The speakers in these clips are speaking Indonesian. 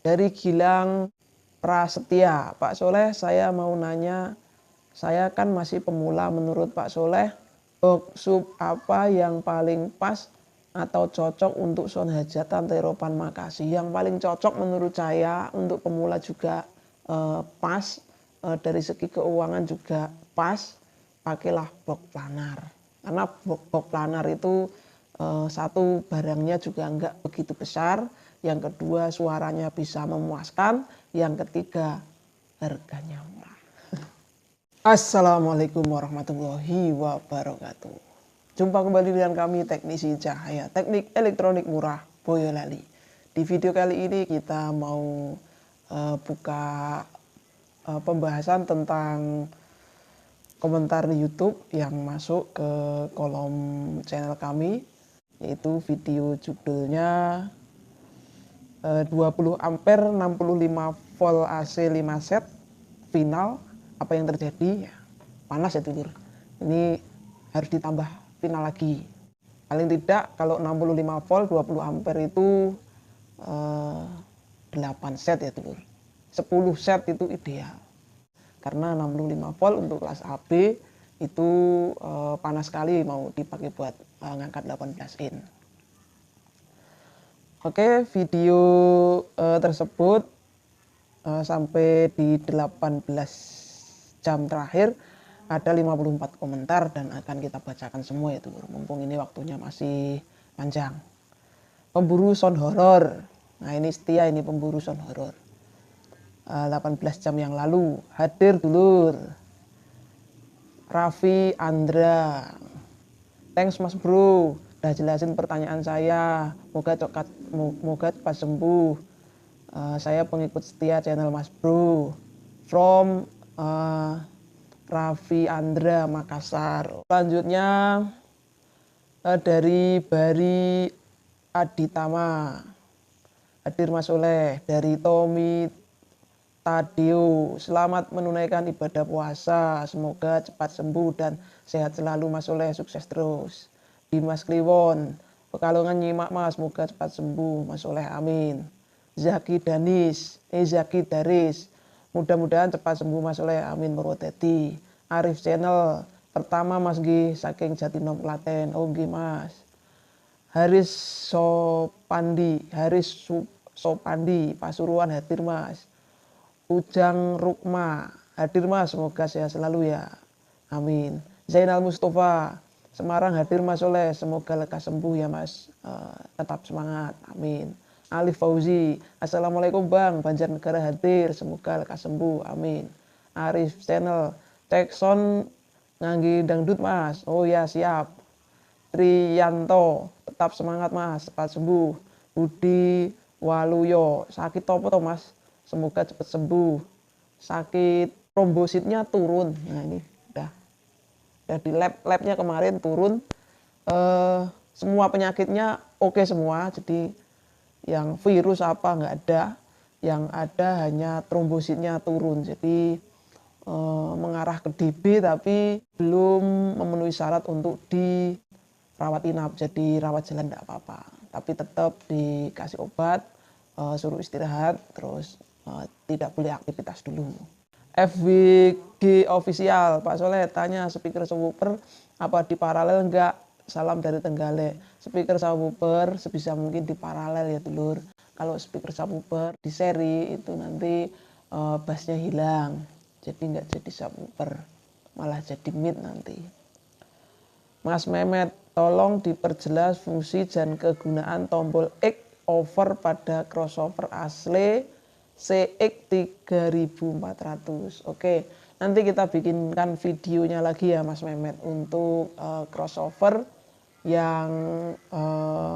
Dari Gilang Prasetya. Pak Soleh, saya mau nanya, saya kan masih pemula, menurut Pak Soleh, box sub apa yang paling pas atau cocok untuk sound hajatan Teropan Makasih? Yang paling cocok menurut saya untuk pemula juga pas, dari segi keuangan juga pas, pakailah box planar. Karena box planar itu satu, barangnya juga enggak begitu besar, yang kedua suaranya bisa memuaskan, yang ketiga harganya murah. Assalamualaikum warahmatullahi wabarakatuh. Jumpa kembali dengan kami teknisi cahaya teknik elektronik murah Boyolali. Di video kali ini kita mau buka pembahasan tentang komentar di YouTube yang masuk ke kolom channel kami, yaitu video judulnya 20 ampere 65 volt AC 5 set final, apa yang terjadi? Ya, panas ya dulur, ini harus ditambah final lagi. Paling tidak kalau 65 volt 20 ampere itu 8 set ya dulur, 10 set itu ideal, karena 65 volt untuk kelas AB itu panas sekali mau dipakai buat ngangkat 18 in. Oke, video tersebut sampai di 18 jam terakhir ada 54 komentar dan akan kita bacakan semua itu, mumpung ini waktunya masih panjang. Pemburu sound horror. Nah, ini setia, ini pemburu sound horror. 18 jam yang lalu hadir dulur. Raffi Andra. Thanks Mas Bro, udah jelasin pertanyaan saya. Moga cepat sembuh. Saya pengikut setia channel Mas Bro. From Raffi Andra, Makassar. Selanjutnya dari Bari Aditama. Hadir Mas Soleh. Dari Tommy Tadeo, selamat menunaikan ibadah puasa, semoga cepat sembuh dan sehat selalu Mas Soleh, sukses terus. Dimas Kliwon, Pekalongan nyimak Mas, semoga cepat sembuh Mas Soleh, amin. Zaki Daris, mudah-mudahan cepat sembuh Mas Soleh, amin. Purwodadi. Arif Channel, pertama Mas G, saking Jatinom Klaten, oh G Mas. Haris Sopandi, Pasuruan, hadir Mas. Ujang Rukma, hadir Mas, semoga sehat selalu ya, amin. Zainal Mustafa, Semarang, hadir Mas Soleh, semoga lekas sembuh ya Mas, tetap semangat, amin. Alif Fauzi, Assalamualaikum Bang, Banjarnegara, hadir, semoga lekas sembuh, amin. Arif Channel, cek sound nganggi dangdut Mas, oh ya siap. Triyanto, tetap semangat Mas, cepat sembuh. Budi Waluyo, sakit apa toh Mas, semoga cepat sembuh. Sakit trombositnya turun, nah ini udah di labnya kemarin turun, semua penyakitnya oke semua, jadi yang virus apa nggak ada, yang ada hanya trombositnya turun, jadi mengarah ke DB tapi belum memenuhi syarat untuk dirawat inap, jadi rawat jalan nggak apa-apa, tapi tetap dikasih obat, suruh istirahat, terus tidak boleh aktivitas dulu. FWG official, Pak Soleh tanya speaker subwoofer apa di paralel enggak? Salam dari Tenggale. Speaker subwoofer sebisa mungkin di paralel ya dulur. Kalau speaker subwoofer di seri itu nanti bassnya hilang, jadi enggak jadi subwoofer, malah jadi mid nanti. Mas Mehmet, tolong diperjelas fungsi dan kegunaan tombol X over pada crossover asli CX 3400. Oke, nanti kita bikinkan videonya lagi ya Mas Mehmet untuk crossover yang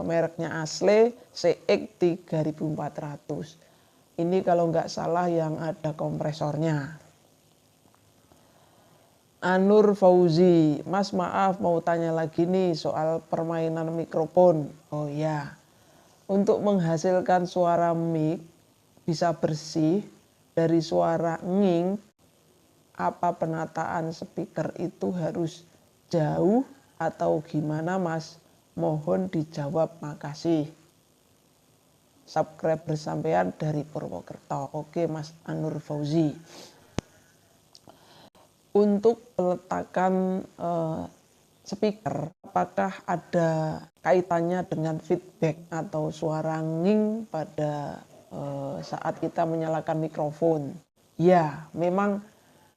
mereknya asli CX 3400. Ini kalau nggak salah yang ada kompresornya. Anur Fauzi, Mas maaf mau tanya lagi nih soal permainan mikrofon. Oh ya, untuk menghasilkan suara mic bisa bersih dari suara nging, apa penataan speaker itu harus jauh atau gimana Mas? Mohon dijawab, makasih. subscriber sampean dari Purwokerto. Oke Mas Anur Fauzi. Untuk peletakan speaker, apakah ada kaitannya dengan feedback atau suara nging pada saat kita menyalakan mikrofon? Ya, memang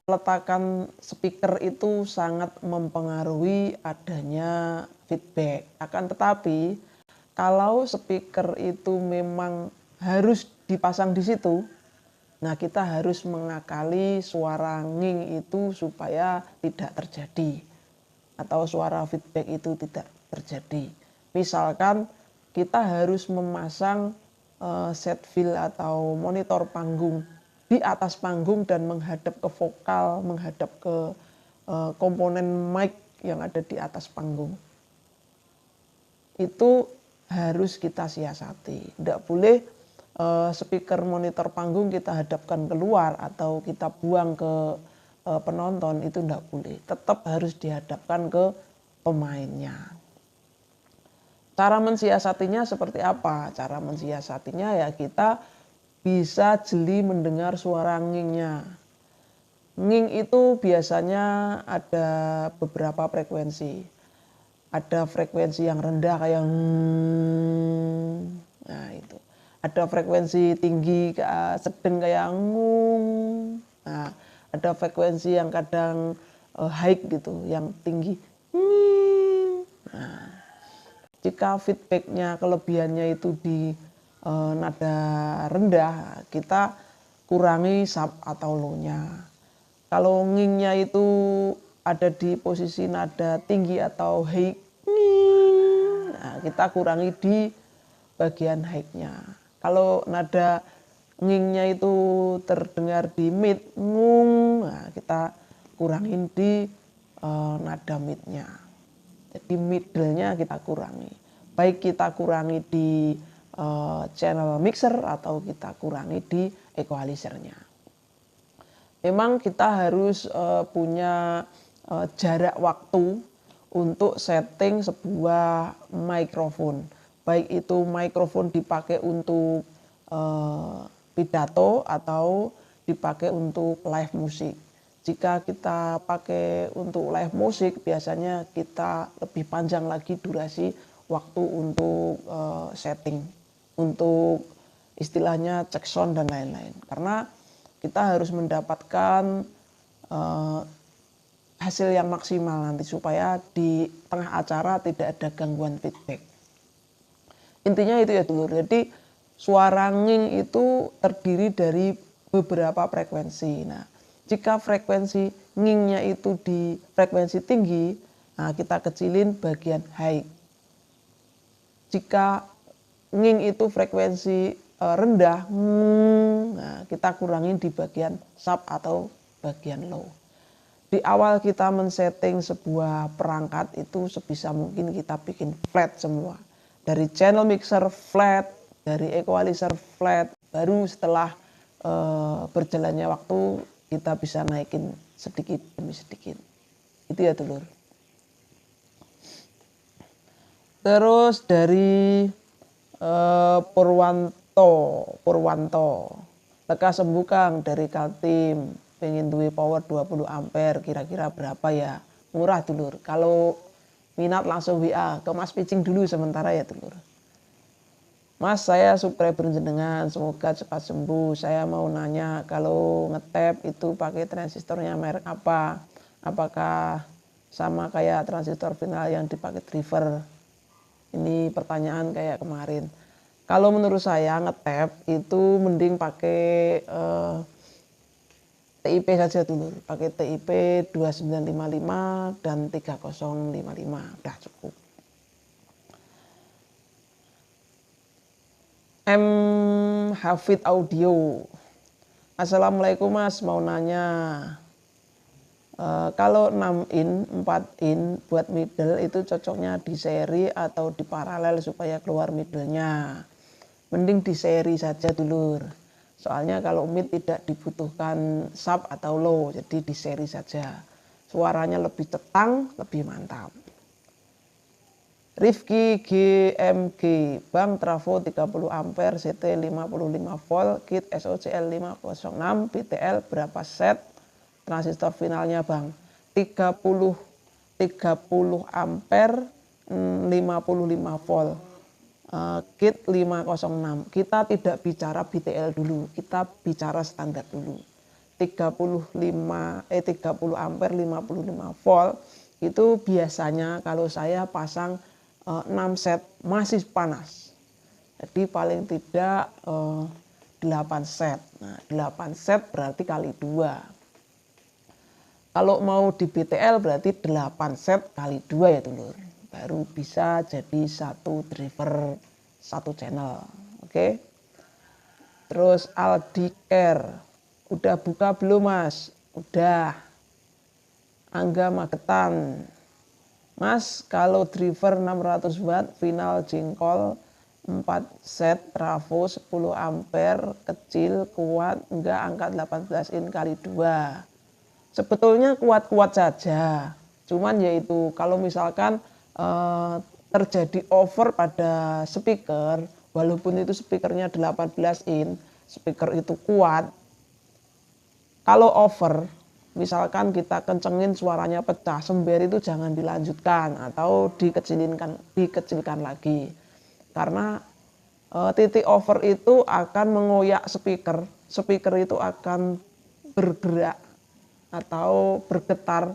peletakan speaker itu sangat mempengaruhi adanya feedback. Akan tetapi, kalau speaker itu memang harus dipasang di situ, nah kita harus mengakali suara nging itu supaya tidak terjadi atau suara feedback itu tidak terjadi. Misalkan kita harus memasang set fill atau monitor panggung di atas panggung dan menghadap ke vokal, menghadap ke komponen mic yang ada di atas panggung. Itu harus kita siasati. Tidak boleh speaker monitor panggung kita hadapkan keluar atau kita buang ke penonton, itu tidak boleh. Tetap harus dihadapkan ke pemainnya. Cara mensiasatinya seperti apa? Cara mensiasatinya ya kita bisa jeli mendengar suara ngingnya. Nging itu biasanya ada beberapa frekuensi. Ada frekuensi yang rendah kayak nah itu. Ada frekuensi tinggi sedang kayak ngung. Nah, ada frekuensi yang kadang high gitu, yang tinggi. Nah, jika feedbacknya kelebihannya itu di nada rendah, kita kurangi sub atau low-nya. Kalau ngingnya itu ada di posisi nada tinggi atau high, nah, kita kurangi di bagian high-nya. Kalau nada ngingnya itu terdengar di mid, ngung, nah kita kurangin di nada midnya. Jadi middle-nya kita kurangi. Baik kita kurangi di channel mixer atau kita kurangi di equalizer-nya. Memang kita harus punya jarak waktu untuk setting sebuah mikrofon. Baik itu mikrofon dipakai untuk pidato atau dipakai untuk live musik. Jika kita pakai untuk live musik, biasanya kita lebih panjang lagi durasi waktu untuk setting, untuk istilahnya cek sound dan lain-lain. Karena kita harus mendapatkan hasil yang maksimal nanti supaya di tengah acara tidak ada gangguan feedback. Intinya itu ya dulur. Jadi suara nging itu terdiri dari beberapa frekuensi. Nah, jika frekuensi ngingnya itu di frekuensi tinggi, nah kita kecilin bagian high. Jika nging itu frekuensi rendah, nah kita kurangin di bagian sub atau bagian low. Di awal kita men-setting sebuah perangkat itu sebisa mungkin kita bikin flat semua. Dari channel mixer flat, dari equalizer flat, baru setelah berjalannya waktu kita bisa naikin sedikit demi sedikit. Itu ya dulur. Terus dari Purwanto, lekas sembuh Kang dari Kaltim, pengen duwe power 20 ampere, kira-kira berapa ya? Murah dulur. Kalau minat langsung WA ke Mas Picing dulu sementara ya dulur. Mas, saya subscriber jenengan, semoga cepat sembuh. Saya mau nanya, kalau ngetap itu pakai transistornya merek apa? Apakah sama kayak transistor final yang dipakai driver? Ini pertanyaan kayak kemarin. Kalau menurut saya ngetap itu mending pakai TIP saja dulu, pakai TIP 2955 dan 3055, udah cukup. M Hafid Audio, Assalamualaikum Mas, mau nanya kalau 6 in, 4 in buat middle itu cocoknya di seri atau di paralel supaya keluar middle-nya? Mending di seri saja dulur. Soalnya kalau mid tidak dibutuhkan sub atau low, jadi di seri saja. Suaranya lebih cetang, lebih mantap. Rifki GMG, Bank Trafo 30 ampere, CT 55 volt, kit SOCL 506, BTL berapa set, transistor finalnya Bang? 30 ampere, 55 volt, kit 506. Kita tidak bicara BTL dulu, kita bicara standar dulu. 30 ampere 55 volt itu biasanya kalau saya pasang 6 set masih panas. Jadi paling tidak 8 set. Nah, 8 set berarti kali 2. Kalau mau di BTL berarti 8 set kali 2 ya dulur. Baru bisa jadi satu driver satu channel. Oke. Terus Aldi Care. Udah buka belum Mas? Udah. Angga Magetan. Mas, kalau driver 600 watt final jengkol 4 set trafo 10 ampere kecil kuat enggak angkat 18 in kali 2. Sebetulnya kuat-kuat saja. Cuman yaitu kalau misalkan terjadi over pada speaker, walaupun itu speakernya 18 in, speaker itu kuat. Kalau over, misalkan kita kencengin suaranya pecah, sember itu jangan dilanjutkan atau dikecilkan lagi. Karena titik over itu akan mengoyak speaker. Speaker itu akan bergerak atau bergetar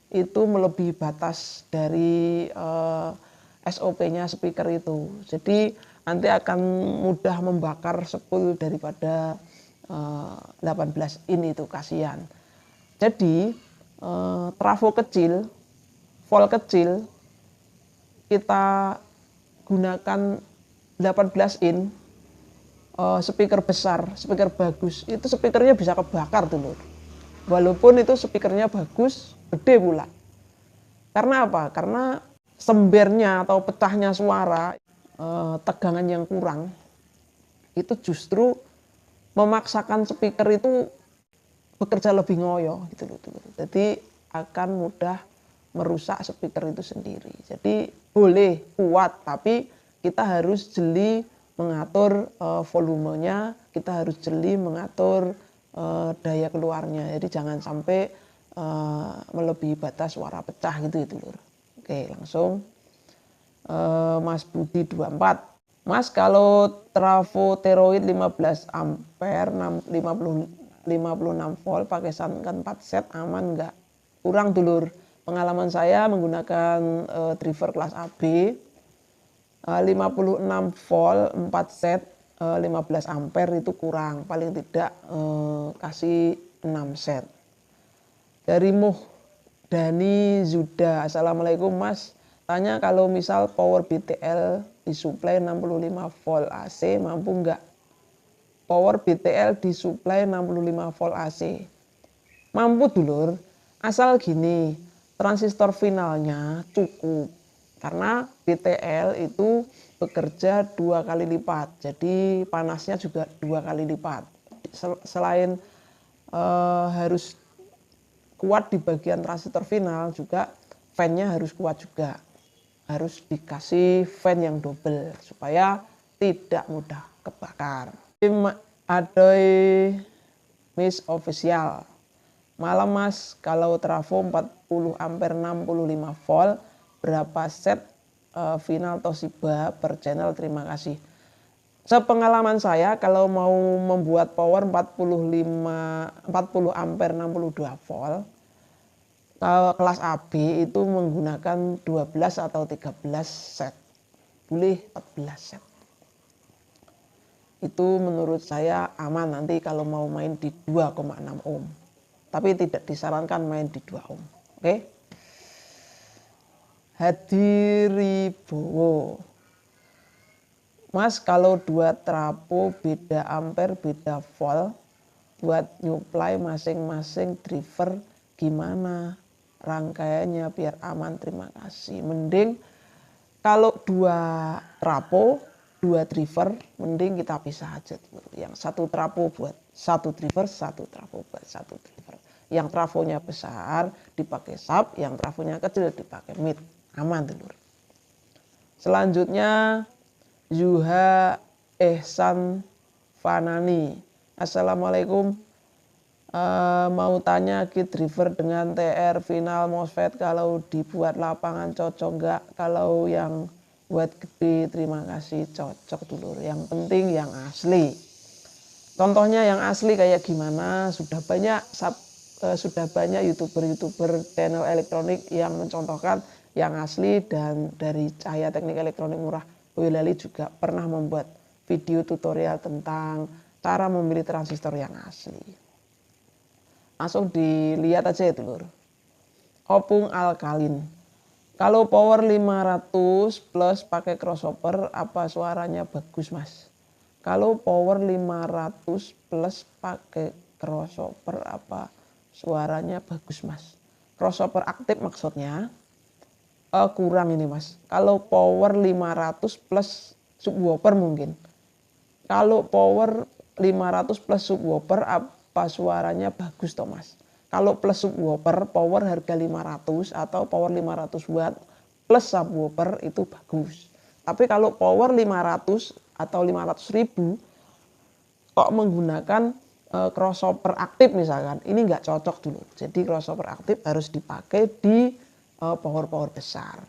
itu melebihi batas dari SOP-nya speaker itu. Jadi nanti akan mudah membakar spool daripada 18 in itu, kasihan. Jadi trafo kecil, volt kecil kita gunakan 18 in, speaker besar, speaker bagus, itu speakernya bisa kebakar dulu. Walaupun itu speakernya bagus, gede pula. Karena apa? Karena sembernya atau pecahnya suara, tegangan yang kurang, itu justru memaksakan speaker itu bekerja lebih ngoyo gitu loh. Jadi akan mudah merusak speaker itu sendiri. Jadi boleh kuat, tapi kita harus jeli mengatur volumenya, kita harus jeli mengatur daya keluarnya. Jadi jangan sampai melebihi batas suara pecah gitu lur. Oke, langsung Mas Budi 24. Mas, kalau trafo teroid 15 ampere 56 volt pakai sangkan 4 set aman enggak? Kurang dulur. Pengalaman saya menggunakan driver kelas AB 56 volt 4 set 15 ampere itu kurang. Paling tidak kasih 6 set. Dari Dani Zuda, Assalamualaikum Mas. Tanya kalau misal power BTL disuplai 65 volt AC mampu enggak? Power BTL disuplai 65 volt AC. Mampu dulur, asal gini, transistor finalnya cukup. Karena BTL itu bekerja 2 kali lipat, jadi panasnya juga 2 kali lipat. Selain harus kuat di bagian transistor final, juga fan-nya harus kuat juga. Harus dikasih fan yang double supaya tidak mudah kebakar. Adoy Miss Official. Malam Mas, kalau trafo 40 ampere 65 volt berapa set final Toshiba per channel? Terima kasih. Sepengalaman saya kalau mau membuat power 40 ampere 62 volt, kelas AB itu menggunakan 12 atau 13 set. Boleh 14 set. Itu menurut saya aman nanti kalau mau main di 2,6 ohm. Tapi tidak disarankan main di 2 ohm. Oke. Hadiribowo. Mas, kalau 2 trapo beda ampere beda volt buat nyuplai masing-masing driver gimana rangkaiannya biar aman? Terima kasih. Mending kalau 2 trapo 2 driver mending kita pisah aja dulu. Yang satu trapo buat satu driver, satu trapo buat satu driver. Yang trafonya besar dipakai sub, yang trafonya kecil dipakai mid. Aman dulu. Selanjutnya Zuha Ehsan Fanani. Assalamualaikum. Mau tanya kit driver dengan TR final MOSFET kalau dibuat lapangan cocok nggak? Kalau yang buat gede terima kasih, cocok dulur. Yang penting yang asli. Contohnya yang asli kayak gimana? Sudah banyak youtuber channel elektronik yang mencontohkan yang asli, dan dari Cahaya Teknik Elektronik Murah Boyolali juga pernah membuat video tutorial tentang cara memilih transistor yang asli. Langsung dilihat aja ya dulur. Opung alkalin. Kalau power 500 plus pakai crossover apa suaranya bagus mas? Kalau power 500 plus pakai crossover apa suaranya bagus mas? Crossover aktif maksudnya? Kurang ini mas. Kalau power 500 plus subwoofer mungkin. Kalau power 500 plus subwoofer apa suaranya bagus Thomas? Kalau plus subwoofer power harga 500 atau power 500 watt plus subwoofer itu bagus. Tapi kalau power 500 atau 500.000 kok menggunakan crossover aktif misalkan, ini nggak cocok dulu. Jadi crossover aktif harus dipakai di power besar.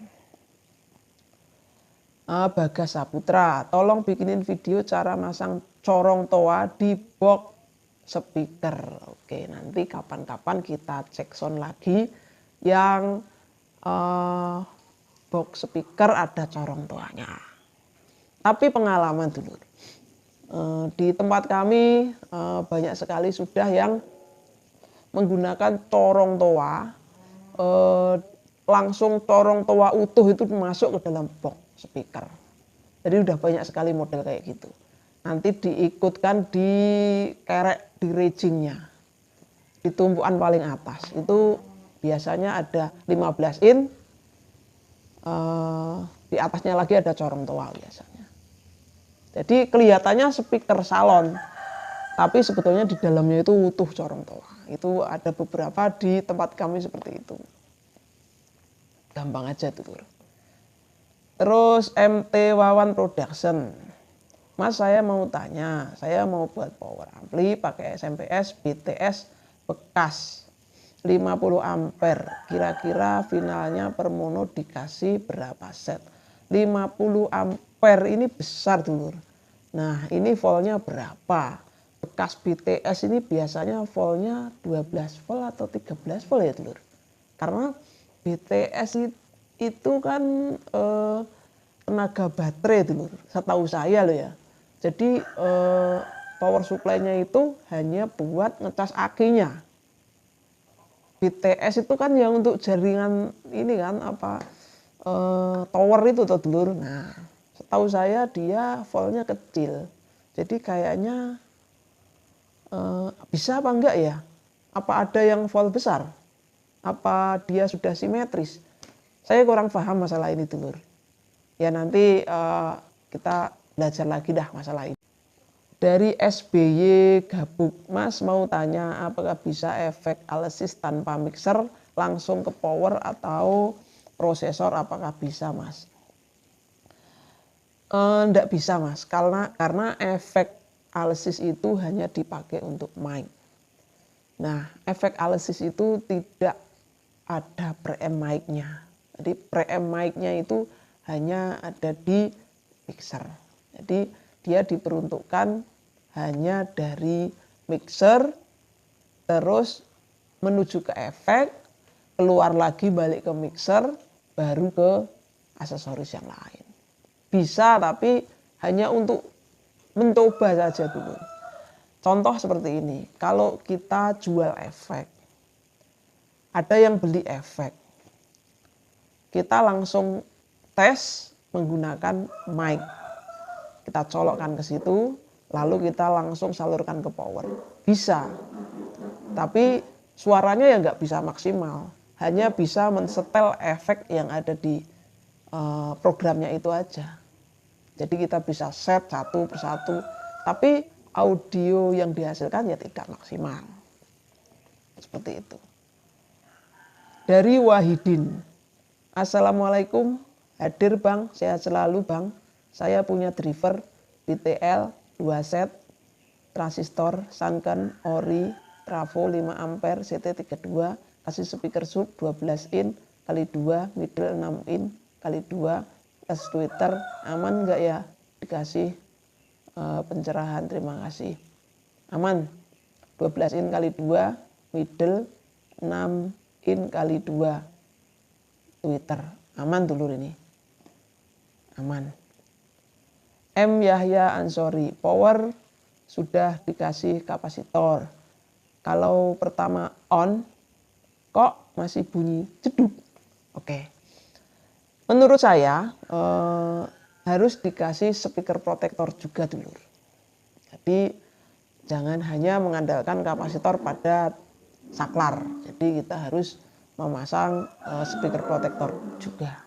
Bagas Saputra, tolong bikinin video cara masang corong toa di box speaker. Oke, nanti kapan-kapan kita cek sound lagi yang box speaker ada corong toanya. Tapi pengalaman dulu, di tempat kami banyak sekali sudah yang menggunakan corong toa, langsung corong toa utuh itu masuk ke dalam box speaker. Jadi udah banyak sekali model kayak gitu. Nanti diikutkan di kerek di rejingnya, di tumpuan paling atas itu biasanya ada 15 in, di atasnya lagi ada corong toa biasanya. Jadi kelihatannya speaker salon, tapi sebetulnya di dalamnya itu utuh corong toa. Itu ada beberapa di tempat kami seperti itu. Gampang aja tuh. Terus MT Wawan Production. Mas saya mau tanya, saya mau buat power ampli pakai SMPS BTS bekas 50 ampere. Kira-kira finalnya per mono dikasih berapa set? 50 ampere ini besar dulur. Nah ini voltnya berapa? Bekas BTS ini biasanya voltnya 12 volt atau 13 volt ya dulur. Karena BTS itu kan tenaga baterai dulur, setahu saya loh ya. Jadi power supply-nya itu hanya buat ngecas akinya. BTS itu kan yang untuk jaringan ini kan apa tower itu tuh dulur. Nah, setahu saya dia voltnya kecil. Jadi kayaknya bisa apa enggak ya? Apa ada yang volt besar? Apa dia sudah simetris? Saya kurang paham masalah ini dulur. Ya nanti kita belajar lagi dah masalah ini. Dari SBY Gabuk, Mas mau tanya apakah bisa efek alisis tanpa mixer langsung ke power atau prosesor, apakah bisa Mas? Enggak bisa Mas, karena efek alisis itu hanya dipakai untuk mic. Nah efek alisis itu tidak ada preamp mic-nya. Jadi preamp mic-nya itu hanya ada di mixer. Jadi dia diperuntukkan hanya dari mixer, terus menuju ke efek, keluar lagi balik ke mixer, baru ke aksesoris yang lain. Bisa tapi hanya untuk mencoba saja dulu. Contoh seperti ini, kalau kita jual efek, ada yang beli efek, kita langsung tes menggunakan mic. Kita colokkan ke situ, lalu kita langsung salurkan ke power. Bisa, tapi suaranya ya nggak bisa maksimal. Hanya bisa mensetel efek yang ada di programnya itu aja. Jadi kita bisa set satu persatu, tapi audio yang dihasilkan ya tidak maksimal. Seperti itu. Dari Wahidin. Assalamualaikum. Hadir Bang, sehat selalu Bang. Saya punya driver BTL 2 set, transistor, Sunken, ori, trafo 5 ampere, CT32, kasih speaker sub 12 in kali 2, middle 6 in kali 2, plus Twitter, aman enggak ya? Dikasih pencerahan, terima kasih. Aman, 12 in kali 2, middle 6 in kali 2, Twitter, aman dulur ini, aman. M. Yahya Ansori, power sudah dikasih kapasitor. Kalau pertama on, kok masih bunyi jeduk? Oke. Menurut saya harus dikasih speaker protektor juga dulu. Jadi jangan hanya mengandalkan kapasitor pada saklar. Jadi kita harus memasang speaker protektor juga.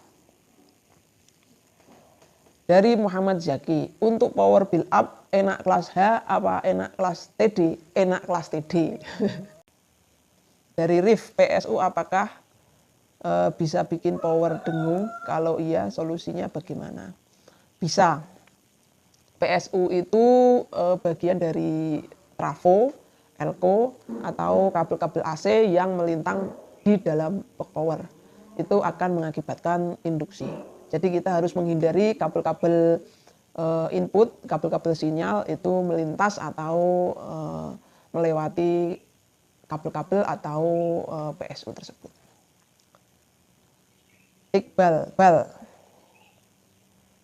Dari Muhammad Zaki, untuk power build up enak kelas H apa enak kelas TD? Enak kelas TD. Dari Rif, PSU apakah bisa bikin power dengung? Kalau iya, solusinya bagaimana? Bisa. PSU itu bagian dari trafo, elko, atau kabel-kabel AC yang melintang di dalam box power. Itu akan mengakibatkan induksi. Jadi kita harus menghindari kabel-kabel input, kabel-kabel sinyal itu melintas atau melewati kabel-kabel atau PSU tersebut. Iqbal,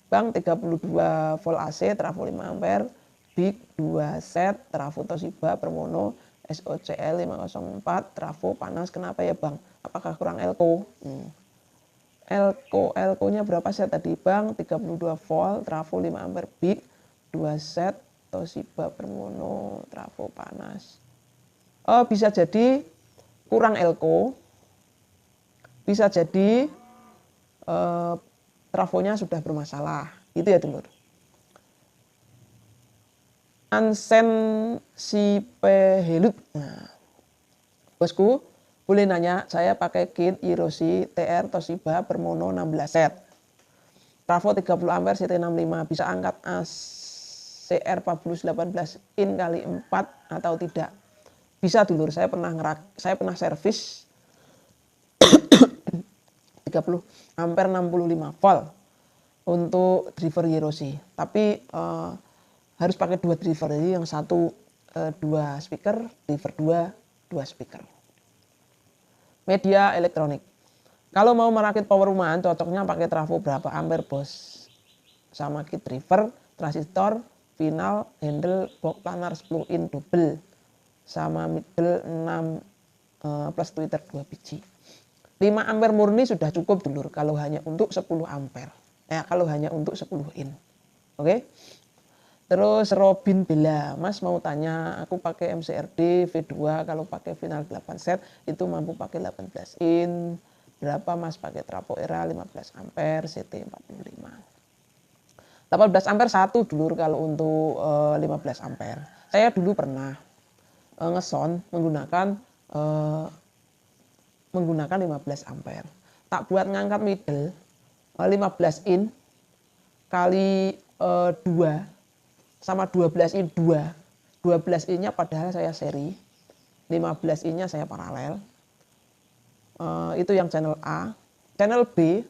Bang 32 volt AC, trafo 5 ampere, big 2 set, trafo Toshiba Permono, SOCL 504, trafo panas, kenapa ya Bang? Apakah kurang elko? Elko-nya berapa set tadi Bang? 32 volt, trafo 5 ampere, big 2 set, Toshiba Permono, trafo panas. Bisa jadi kurang elko, bisa jadi trafonya sudah bermasalah, itu ya dulur. Ansen si Pehelut, nah, bosku boleh nanya, saya pakai kit Hiroshi TR Toshiba Permono 16 set, trafo 30 ampere CT65, bisa angkat ACR 4018 in kali 4 atau tidak? Bisa dulur, saya pernah servis 30 ampere 65 volt untuk driver Hiroshi, tapi harus pakai 2 driver, jadi yang satu 2 speaker, driver 2 speaker. Media elektronik, kalau mau merakit power rumahan cocoknya pakai trafo berapa ampere bos? Sama kit driver, transistor, final, handle, box planar 10 in double, sama middle 6 plus Twitter 2 biji. 5 ampere murni sudah cukup dulur kalau hanya untuk 10 ampere. Kalau hanya untuk 10 in. Oke. Terus Robin Bella, Mas mau tanya, aku pakai MCRD V2, kalau pakai final 8 set itu mampu pakai 18 in. Berapa Mas pakai trafo era 15 ampere CT 45. 18 ampere satu dulur kalau untuk 15 ampere. Saya dulu pernah ngeson menggunakan 15 ampere. Tak buat ngangkat middle 15 in kali 2 sama 12 in 2. 12 in-nya padahal saya seri, 15 in-nya saya paralel. Itu yang channel A. Channel B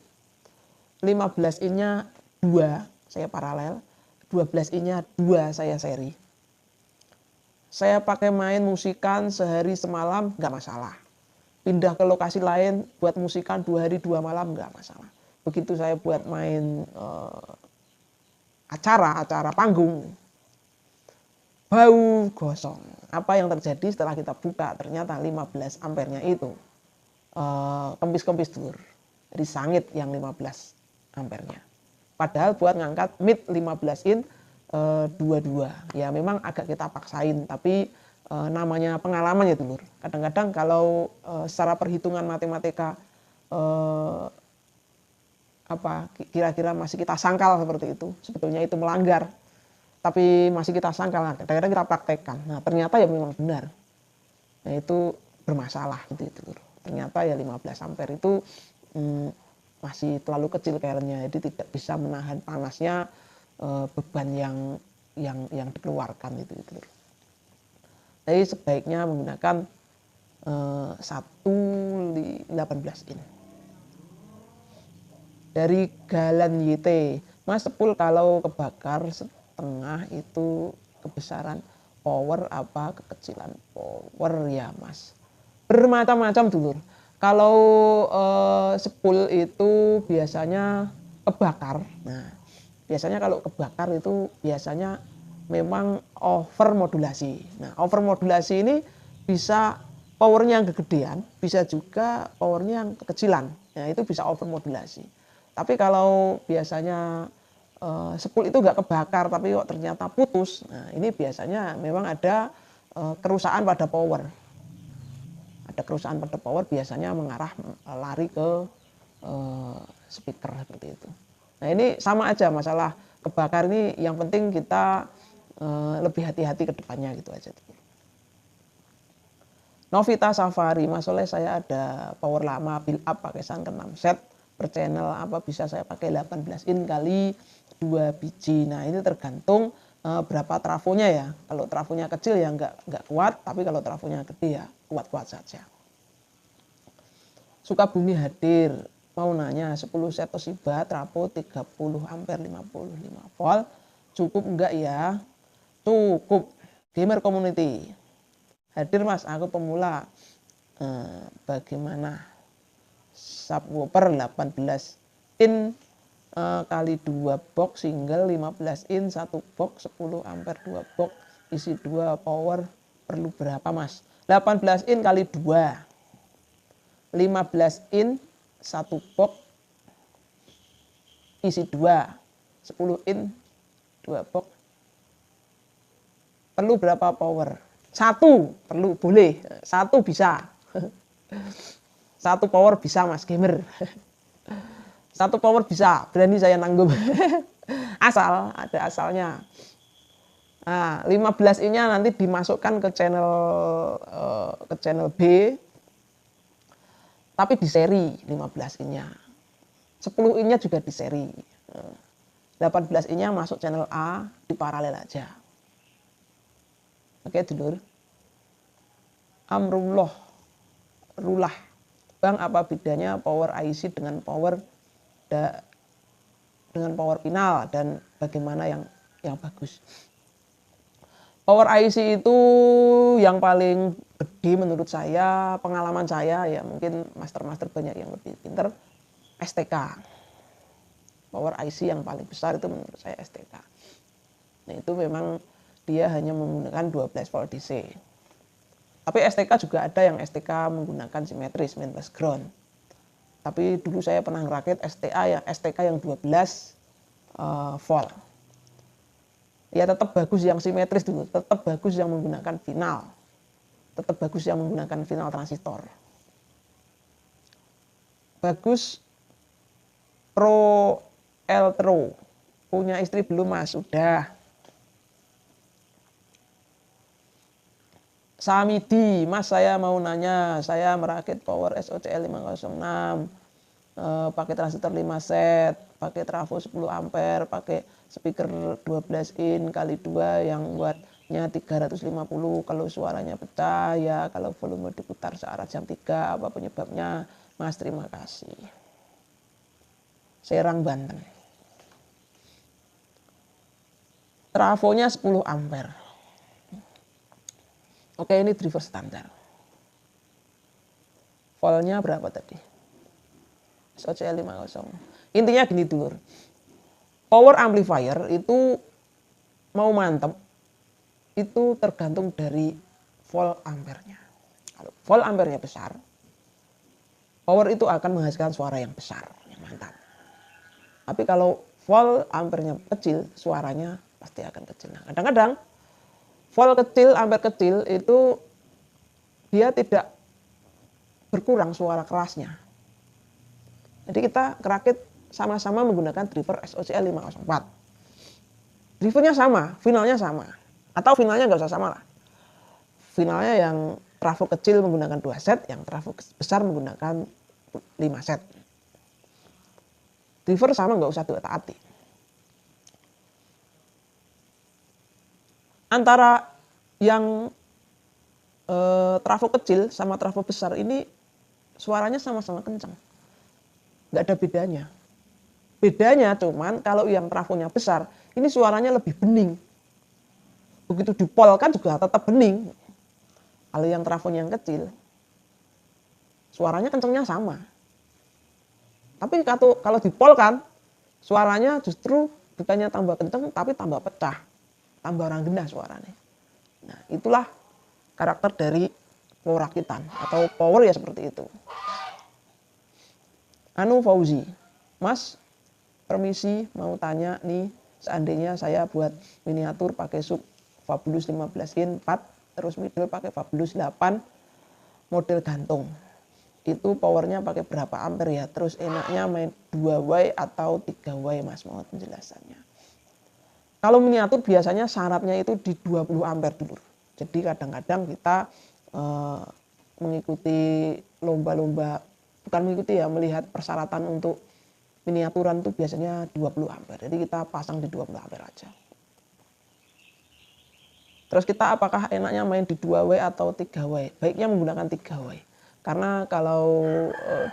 15 in-nya 2 saya paralel, 12 in-nya 2 saya seri. Saya pakai main musikan sehari semalam nggak masalah. Pindah ke lokasi lain buat musikan 2 hari 2 malam nggak masalah. Begitu saya buat main acara panggung, bau gosong. Apa yang terjadi setelah kita buka? Ternyata 15 ampernya itu kempis-kempis dulur. Jadi sangit yang 15 ampernya. Padahal buat ngangkat mid 15 in 22. Ya memang agak kita paksain, tapi namanya pengalaman ya dulur. Kadang-kadang kalau secara perhitungan matematika kira-kira masih kita sangkal seperti itu, sebetulnya itu melanggar, tapi masih kita sangkal, kadang-kadang kita praktekkan, nah ternyata ya memang benar, nah itu bermasalah gitu. Ternyata ya 15 ampere itu masih terlalu kecil kerennya, jadi tidak bisa menahan panasnya beban yang dikeluarkan itu. Jadi sebaiknya menggunakan 118 in. Dari Galan YT, Mas sepul kalau kebakar setengah itu kebesaran power apa kekecilan power ya Mas? Bermacam-macam dulur. Kalau sepul itu biasanya kebakar. Nah, biasanya kalau kebakar itu biasanya memang overmodulasi. Nah, overmodulasi ini bisa powernya yang kegedean, bisa juga powernya yang kekecilan. Nah, itu bisa overmodulasi. Tapi kalau biasanya sepul itu nggak kebakar tapi kok ternyata putus, nah ini biasanya memang ada kerusakan pada power. Ada kerusakan pada power biasanya mengarah lari ke speaker seperti itu. Nah ini sama aja masalah kebakar ini, yang penting kita lebih hati-hati ke depannya gitu aja. Novita Safari, Mas Soleh saya ada power lama build up pakai Sanken 6 set per channel, apa bisa saya pakai 18 in kali 2 biji. Nah ini tergantung berapa trafonya ya. Kalau trafonya kecil ya nggak kuat, tapi kalau trafonya gede ya kuat-kuat saja. Sukabumi hadir, mau nanya 10 set Toshiba trafo 30 ampere 55 volt cukup enggak ya? Cukup. Gamer community hadir Mas, aku pemula, bagaimana subwoofer 18 in kali 2 box single 15 in 1 box 10 ampere 2 box isi 2 power perlu berapa Mas? 18 in kali 2 15 in 1 box isi 2 10 in 2 box perlu berapa power? 1 perlu, boleh, 1 bisa. 1 power bisa Mas gamer. 1 power bisa, berani saya nanggung. Asal, ada asalnya. Nah, 15 in-nya nanti dimasukkan ke channel B. Tapi di seri 15 in-nya. 10 in-nya juga di seri. 18 in-nya masuk channel A, di paralel aja. Oke dulur. Amrullah Rulah, Bang apa bedanya power IC dengan power final dan bagaimana yang bagus? Power IC itu yang paling gede menurut saya, pengalaman saya ya, mungkin master-master banyak yang lebih pinter, STK. Power IC yang paling besar itu menurut saya STK. Nah itu memang dia hanya menggunakan 12 volt DC. Tapi STK juga ada yang STK menggunakan simetris main plus ground. Tapi dulu saya pernah ngerakit STK yang 12 volt. Ya tetap bagus yang simetris dulu, tetap bagus yang menggunakan final. Tetap bagus yang menggunakan final transistor. Bagus Pro Eltro. Punya istri belum Mas? Sudah. Samidi, Mas saya mau nanya, saya merakit power SOCL 506, pakai transistor 5 set, pakai trafo 10 ampere, pakai speaker 12 in kali 2 yang wattnya 350, kalau suaranya pecah ya, kalau volume diputar searah jam 3, apa penyebabnya Mas? Terima kasih. Serang Banten. Trafonya 10 ampere. Oke, ini driver standar. Voltnya berapa tadi? SOCL 50. Intinya gini dulur. Power amplifier itu mau mantap itu tergantung dari volt ampernya. Kalau volt ampernya besar, power itu akan menghasilkan suara yang besar, yang mantap. Tapi kalau volt ampernya kecil, suaranya pasti akan kecil. Nah, kadang-kadang volt kecil, ampere kecil itu dia tidak berkurang suara kerasnya. Jadi kita kerakit sama-sama menggunakan driver SOCL 504. Drivernya sama, finalnya sama. Atau finalnya nggak usah sama lah. Finalnya yang trafo kecil menggunakan 2 set, yang trafo besar menggunakan 5 set. Driver sama, nggak usah diotak-atik. Antara yang trafo kecil sama trafo besar ini suaranya sama-sama kencang, nggak ada bedanya. Bedanya cuman kalau yang trafonya besar ini suaranya lebih bening, begitu dipolkan juga tetap bening. Kalau yang trafonya yang kecil suaranya kencangnya sama, tapi kalau dipolkan suaranya justru bukannya tambah kencang tapi tambah pecah, tambah ranggena suaranya. Nah, itulah karakter dari perakitan atau power ya seperti itu. Anu Fauzi, Mas, permisi mau tanya nih, seandainya saya buat miniatur pakai sub Fabulous 15 in 4, terus middle pakai Fabulous 8 model gantung. Itu powernya pakai berapa ampere ya? Terus enaknya main 2W atau 3W, Mas, mohon penjelasannya. Kalau miniatur biasanya syaratnya itu di 20 ampere dulu. Jadi kadang-kadang kita mengikuti lomba-lomba, bukan mengikuti ya, melihat persyaratan untuk miniaturan itu biasanya 20 ampere. Jadi kita pasang di 20 ampere aja. Terus kita apakah enaknya main di 2W atau 3W? Baiknya menggunakan 3W. Karena kalau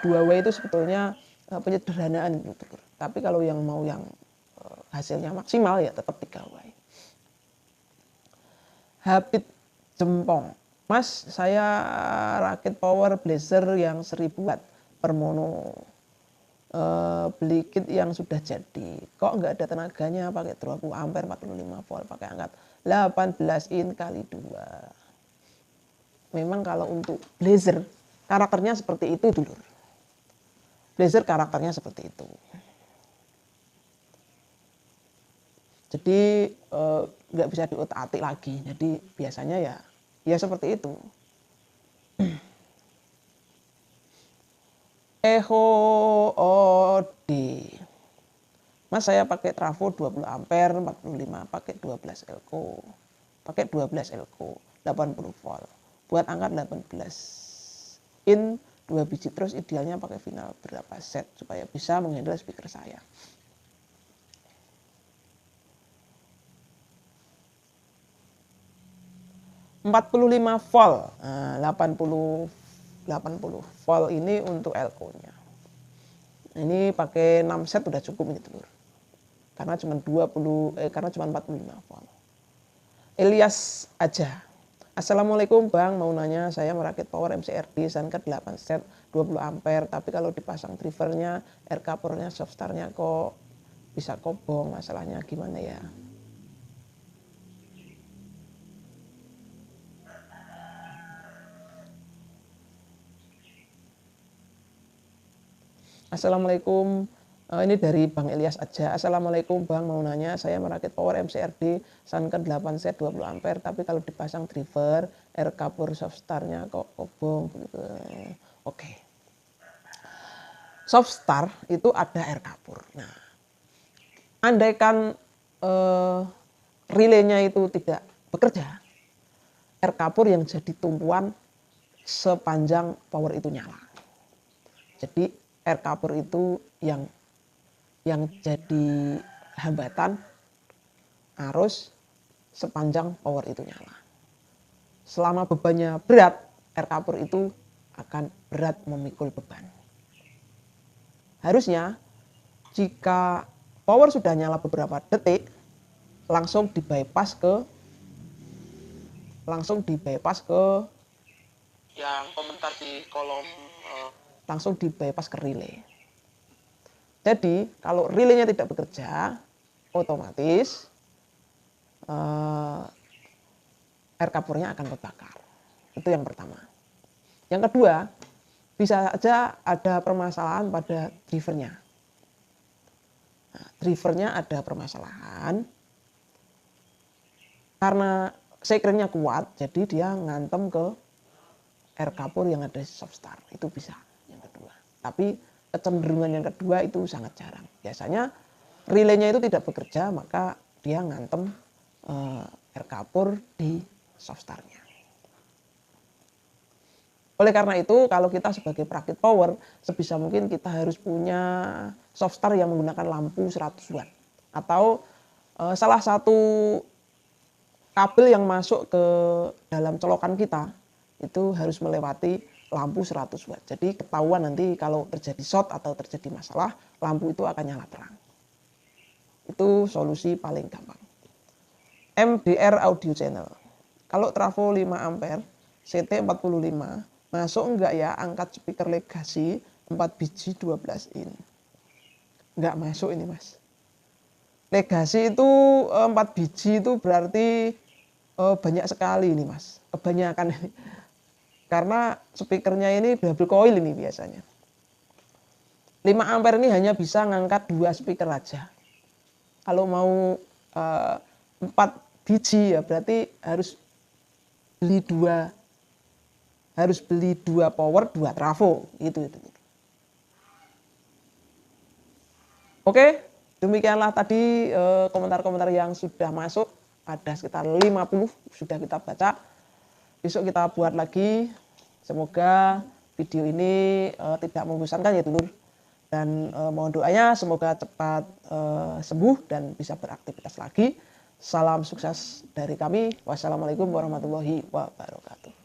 2W itu sebetulnya penyederhanaan gitu. Tapi kalau yang mau yang hasilnya maksimal ya tetap 3W. Habib Jempong, Mas, saya rakit power blazer yang 1000 watt per mono. Beli kit yang sudah jadi, kok nggak ada tenaganya, pakai 20 ampere 45 volt, pakai angkat 18 in kali 2. Memang kalau untuk blazer karakternya seperti itu dulu. Blazer karakternya seperti itu. Jadi nggak bisa diotak-atik lagi. Jadi biasanya ya seperti itu. Echo OD, Mas, saya pakai trafo 20 ampere 45, pakai 12 elko, pakai 12 elko 80 volt, buat angkat 18 in 2 biji, terus idealnya pakai final berapa set supaya bisa menghandle speaker saya. ...45 volt, 80 volt ini untuk elko-nya. Ini pakai 6 set udah cukup ini telur. Karena cuma 45 volt. Elias aja. Assalamualaikum Bang, mau nanya, saya merakit power MCRD Suncat 8 set 20 ampere, tapi kalau dipasang drivernya, air couplernya, softstarnya kok bisa kobong, masalahnya gimana ya? Assalamualaikum, ini dari Bang Elias aja. Assalamualaikum Bang, mau nanya, saya merakit power MCRD Suncat 8 set 20 ampere, tapi kalau dipasang driver, air coupler softstarnya kok kobong begitu. Oke. Softstar itu ada air coupler. Nah, andaikan relaynya itu tidak bekerja, air coupler yang jadi tumpuan sepanjang power itu nyala. Jadi air coupler itu yang jadi hambatan arus sepanjang power itu nyala. Selama bebannya berat, air coupler itu akan berat memikul beban. Harusnya jika power sudah nyala beberapa detik, langsung di bypass ke yang komentar di kolom, langsung di bypass ke relay. Jadi kalau relaynya tidak bekerja, otomatis air couplernya akan terbakar. Itu yang pertama. Yang kedua, bisa saja ada permasalahan pada drivernya. Nah, drivernya ada permasalahan karena sekringnya kuat, jadi dia ngantem ke air coupler yang ada di softstar. Itu bisa yang kedua. Tapi kecenderungan yang kedua itu sangat jarang. Biasanya relaynya itu tidak bekerja, maka dia ngantem air coupler di softstarnya. Oleh karena itu, kalau kita sebagai perakit power, sebisa mungkin kita harus punya softstar yang menggunakan lampu 100 watt. Atau salah satu kabel yang masuk ke dalam colokan kita itu harus melewati lampu 100 watt. Jadi ketahuan nanti kalau terjadi short atau terjadi masalah, lampu itu akan nyala terang. Itu solusi paling gampang. MDR audio channel. Kalau trafo 5 ampere, CT 45, masuk enggak ya angkat speaker legasi 4 biji 12 in? Enggak masuk ini mas. Legasi itu 4 biji itu berarti banyak sekali ini mas. Kebanyakan ini. Karena speakernya ini double coil ini biasanya. 5 ampere ini hanya bisa ngangkat 2 speaker aja. Kalau mau 4 biji ya berarti harus beli 2 power, 2 trafo gitu. Oke, demikianlah tadi komentar-komentar yang sudah masuk, ada sekitar 50 sudah kita baca. Besok kita buat lagi. Semoga video ini tidak membosankan ya dulur. Dan mohon doanya semoga cepat sembuh dan bisa beraktivitas lagi. Salam sukses dari kami. Wassalamualaikum warahmatullahi wabarakatuh.